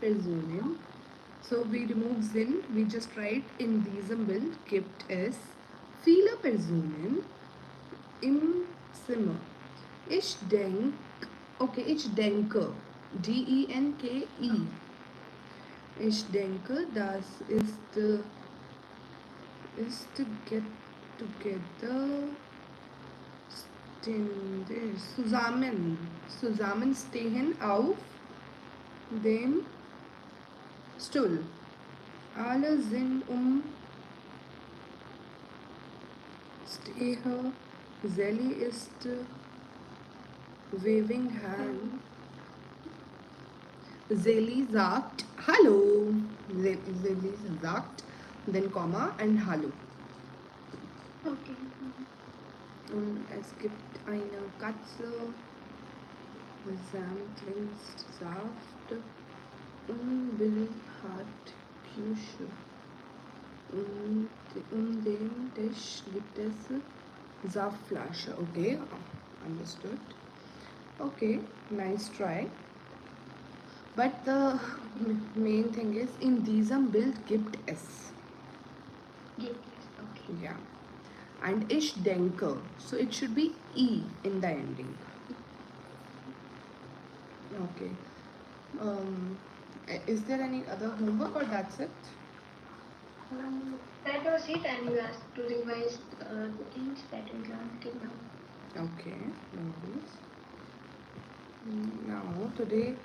Personen. So we remove sind, we just write in diesem Bild gibt es viele Personen im Zimmer. Ich denk, okay, ich denke, D-E-N-K-E. Ich denke, das ist get together, zusammen stehen auf dem Stuhl. Alle sind Stehe. Sally ist waving hand. Sally sagt Hallo. Sally sagt, then Komma and Hallo. Okay. Und es gibt eine Katze. Sam trinkt Saft. Und Bill hat Küche. Und um den Tisch gibt es Saftflasche. Okay, understood. Okay, nice try. But the main thing is, in diesem Bild gibt es. Gibt es. Okay. Yeah. And ich denke. So it should be E in the ending. Okay. Is there any other homework or that's it? That was it, and you asked to revise the things that we learned till now. Okay, no worries. Now today,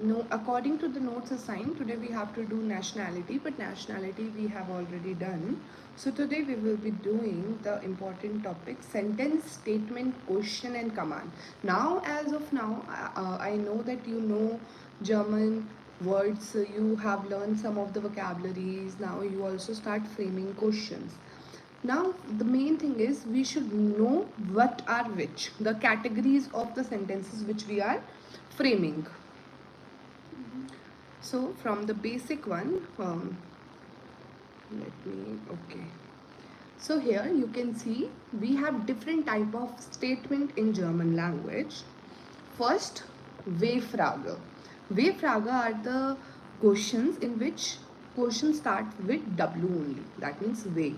no, according to the notes assigned, today we have to do nationality, but nationality we have already done. So today we will be doing the important topic sentence, statement, question and command. Now as of now, I know that you know German words, you have learned some of the vocabularies. Now you also start framing questions. Now the main thing is we should know what are which, the categories of the sentences which we are framing. So from the basic one, okay. So here you can see we have different type of statement in German language. First, W-Frage. W-Frage are the questions in which questions start with W only. That means W.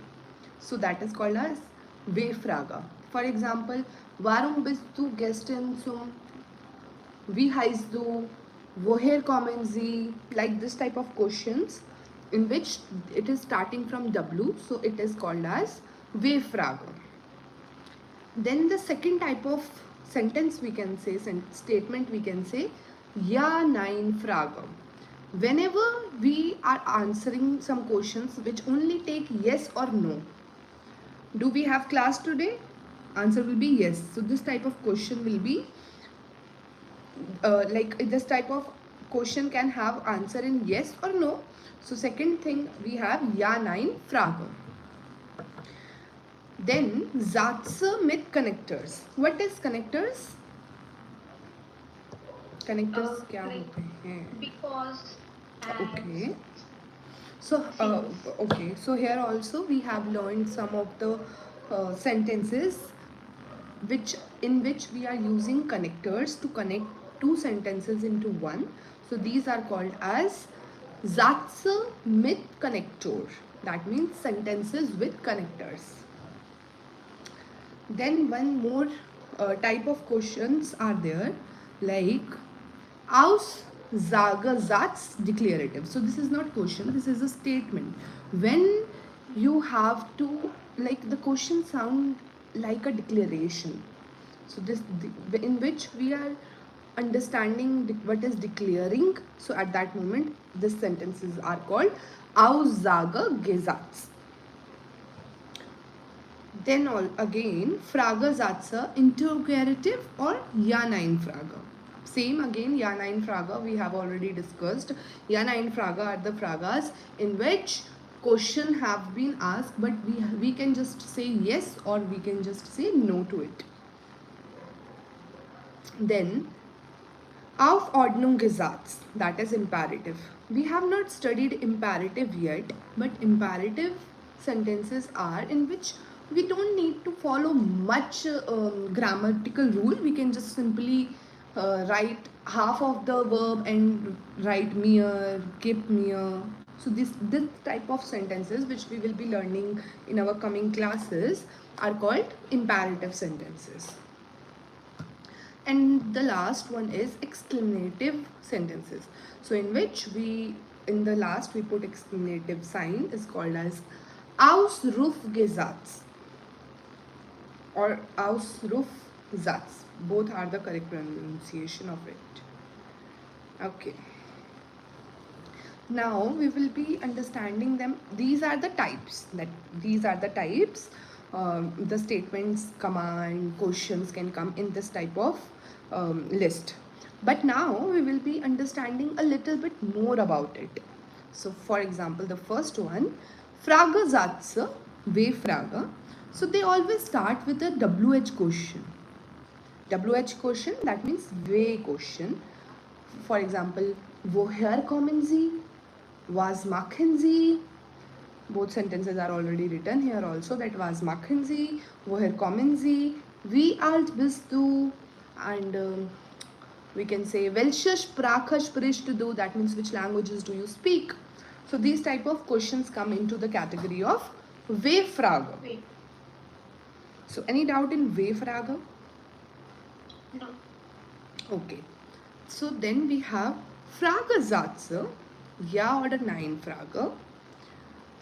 So that is called as W-Frage. For example, warum bist du gestern zum? Wie heißt du? Woher kommen Sie? Like this type of questions in which it is starting from W, so it is called as W-Frage. Then the second type of sentence we can say, statement we can say, Ja, Nein, Frage. Whenever we are answering some questions which only take yes or no. Do we have class today? Answer will be yes. So this type of question will be like this type of question can have answer in yes or no. So second thing we have Ja, Nein, Frage. Then Sätze mit connectors. What is connectors? Connectors क्या होते हैं? Because. Okay. So okay. So here also we have learned some of the sentences in which we are using connectors to connect two sentences into one. So these are called as Sätze mit Connector. That means sentences with connectors. Then one more type of questions are there, like Aussagesatz declarative. So this is not question, this is a statement. When you have to, like the question sound like a declaration. So this in which we are understanding what is declaring. So at that moment, these sentences are called Aussagegesatz. Then again, Fragesätze interrogative or Ja-Nein-Frage. Same again, Ja-Nein-Frage we have already discussed. Ja-Nein-Frage are the fragas in which question have been asked, but we can just say yes or we can just say no to it. Then Auf Ordnungsgesetz, that is imperative. We have not studied imperative yet, but imperative sentences are in which we don't need to follow much grammatical rule. We can just simply write half of the verb and write mir, gib mir. So this type of sentences which we will be learning in our coming classes are called imperative sentences. And the last one is exclamative sentences. So in which in the last we put exclamative sign is called as Ausrufgesatz or Ausrufsatz. Both are the correct pronunciation of it. Okay. Now we will be understanding them. These are the types. The statements, command, questions can come in this type of list. But now we will be understanding a little bit more about it. So for example, the first one, Fragesatz, W-Frage. So they always start with a WH question. WH question, that means way question. For example, woher kommen Sie? Was machen Sie? Both sentences are already written here also, that was machen Sie, woher kommen Sie, wie alt bist du, and we can say welche Sprache sprichst du, that means which languages do you speak. So these type of questions come into the category of W-Frage. Wait. So any doubt in W-Frage? No. Okay. So then we have Fragesatz, Ja oder Nein Frage,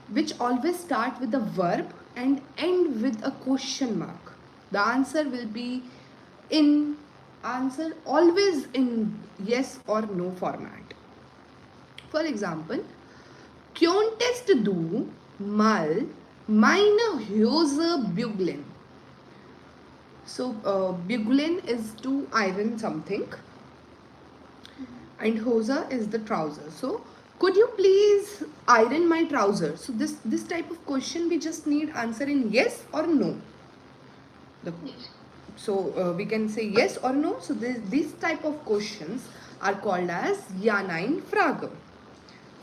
which always start with a verb and end with a question mark. The answer will be always in yes or no format. For example, könntest du mal meine Hose bügeln? So bügeln is to iron something and Hosa is the trouser. So could you please iron my trouser? So this type of question we just need answer in yes or no. Yes. So we can say yes or no. So these type of questions are called as Ja Nein Frage.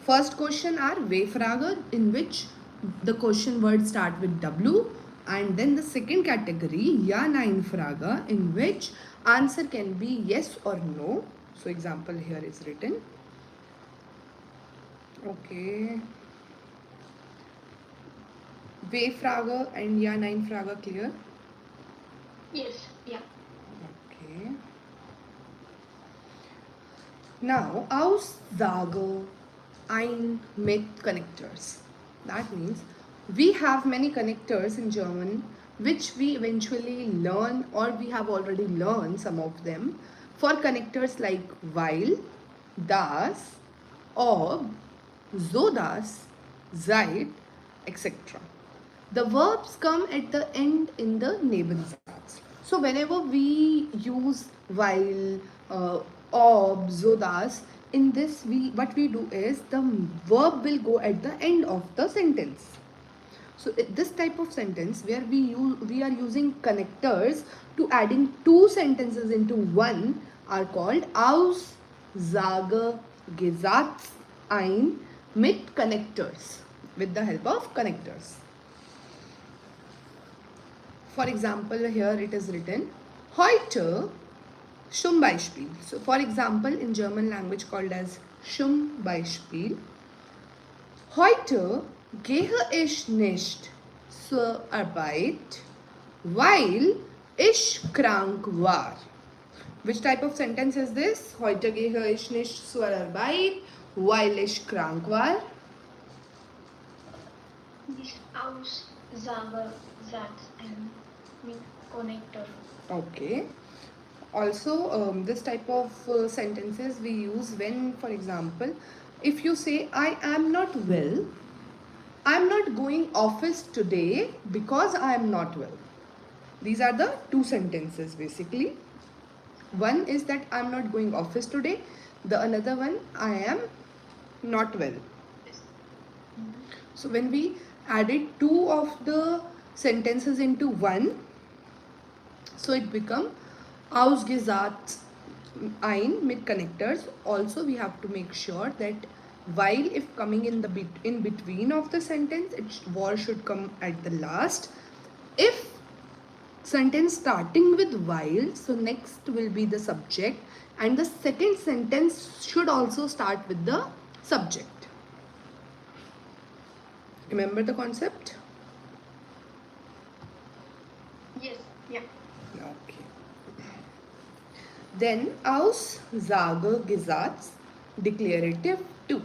First question are W-Frage, in which the question words start with W, and then the second category Ja Nein Frage, in which answer can be yes or no. So example here is written. Okay. W-Frage and Ja Nein Frage clear? Yes. Yeah. Okay. Now Aussage ein mit connectors. That means we have many connectors in German which we eventually learn, or we have already learned some of them, for connectors like weil, das, ob, so das, seit, etc. The verbs come at the end in the Nebensatz. So whenever we use while, ob, so das, in this what we do is the verb will go at the end of the sentence. So this type of sentence where we are using connectors to adding two sentences into one are called Aussage, Gesatz, ein mit connectors, with the help of connectors. For example, here it is written heute zum Beispiel. So for example, in German language called as zum Beispiel. Heute gehe ich nicht zur Arbeit, weil ich krank war. Which type of sentence is this? Heute gehe ich nicht zur Arbeit, weil ich krank war. This Aussage, Satz and mit connector. Okay. Also, this type of sentences we use when, for example, if you say, I am not well, I am not going office today because I am not well. These are the two sentences basically. One is that I am not going office today. The another one, I am not well. So when we added two of the sentences into one, so it become Ausgesagt ein mit connectors. Also we have to make sure that while if coming in between of the sentence, was should come at the last. If sentence starting with while, so next will be the subject and the second sentence should also start with the subject. Remember the concept? Yes. Yeah. Okay. Then aus sage Gesetz declarative 2.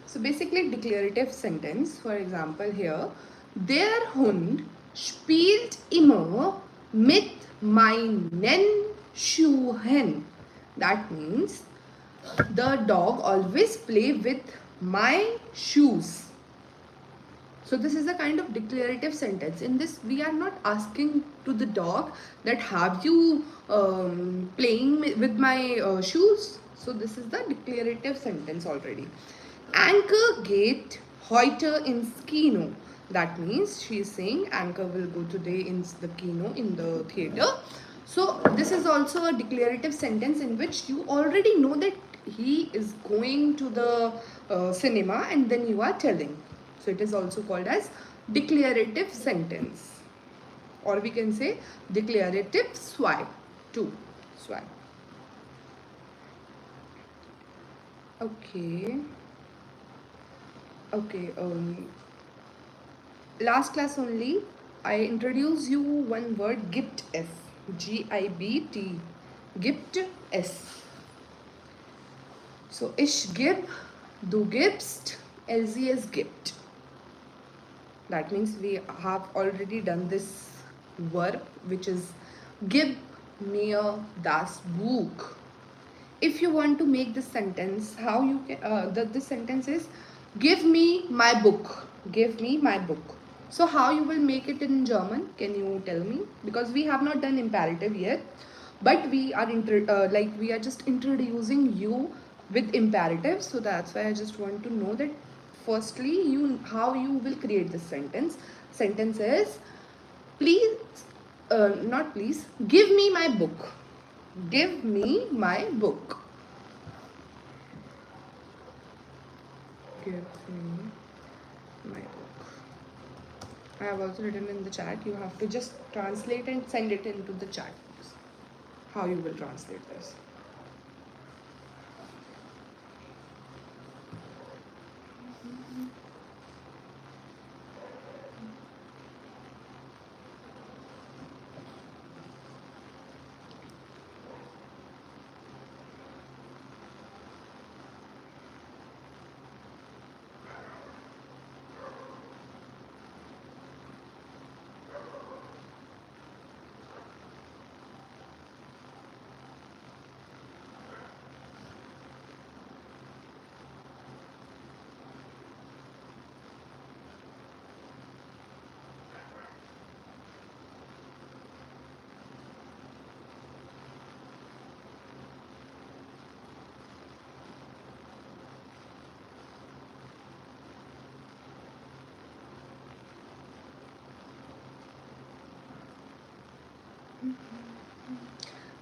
So basically declarative sentence. For example here, der Hund spielt immer mit meinen Schuhen. That means the dog always play with my shoes. So this is a kind of declarative sentence. In this, we are not asking to the dog that have you playing with my shoes. So this is the declarative sentence already. Anchor geht heute ins Kino. That means she is saying Anchor will go today in the kino, in the theater. So this is also a declarative sentence in which you already know that he is going to the cinema, and then you are telling. So it is also called as declarative sentence, or we can say declarative swipe too. Swipe. Okay. Okay. Last class only, I introduced you one word, gift s, Gibt, gift s. So ich gib, du gibst, LCS gibt. That means we have already done this verb, which is gib mir das Buch. If you want to make this sentence, how you can, this sentence is give me my book. Give me my book. So how you will make it in German? Can you tell me? Because we have not done imperative yet, but we are we are just introducing you with imperative. So that's why I just want to know that firstly how you will create this sentence. Sentence is please, not please, give me my book. Give me my book. Give me my book. I have also written in the chat. You have to just translate and send it into the chat. How you will translate this.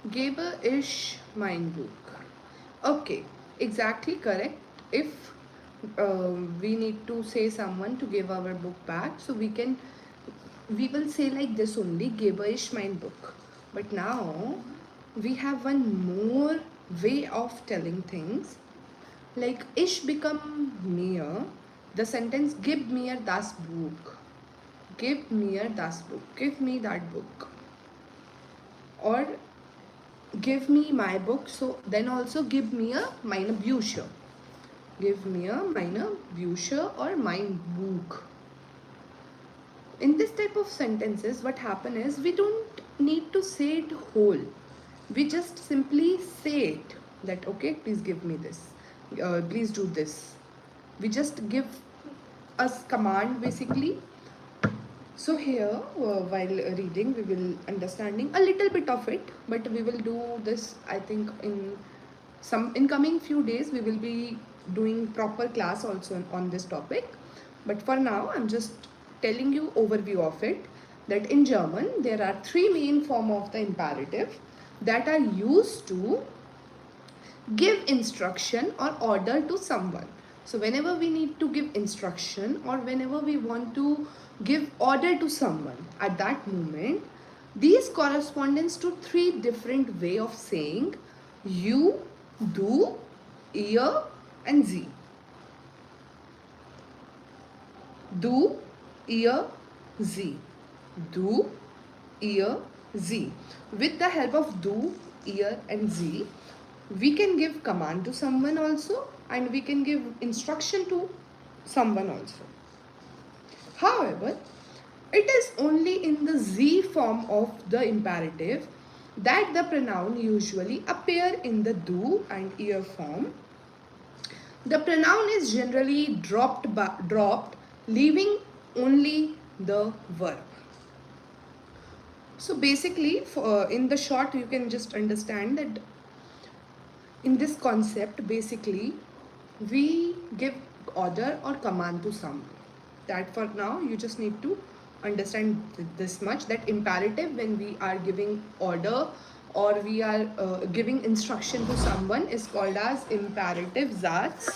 Gebe ich mein Buch. Okay, exactly correct. If we need to say someone to give our book back, so we will say like this only, gebe ich mein Buch. But now we have one more way of telling things. Like ich become mir, the sentence gib mir das Buch. Give mir das Buch. Give me that book. Or give me my book. So then also give mir meine Bücher. Give mir meine Bücher or mein Buch. In this type of sentences, what happen is we don't need to say it whole. We just simply say it that okay, please give me this. Please do this. We just give us command basically. So here while reading we will understanding a little bit of it, but we will do this I think in coming few days. We will be doing proper class also on this topic, but for now I'm just telling you overview of it, that in German there are three main form of the imperative that are used to give instruction or order to someone. So whenever we need to give instruction or whenever we want to give order to someone, at that moment these correspondence to three different way of saying You, du, ihr and sie. Du, ihr, sie. Du, ihr, sie. With the help of du, ihr and sie, we can give command to someone also, and we can give instruction to someone also. However, it is only in the Z form of the imperative that the pronoun usually appear in the do and ear form. The pronoun is generally dropped, leaving only the verb. So basically, in the short, you can just understand that in this concept, basically, we give order or command to someone. That for now, you just need to understand this much, that imperative, when we are giving order or we are giving instruction to someone, is called as imperative Satz.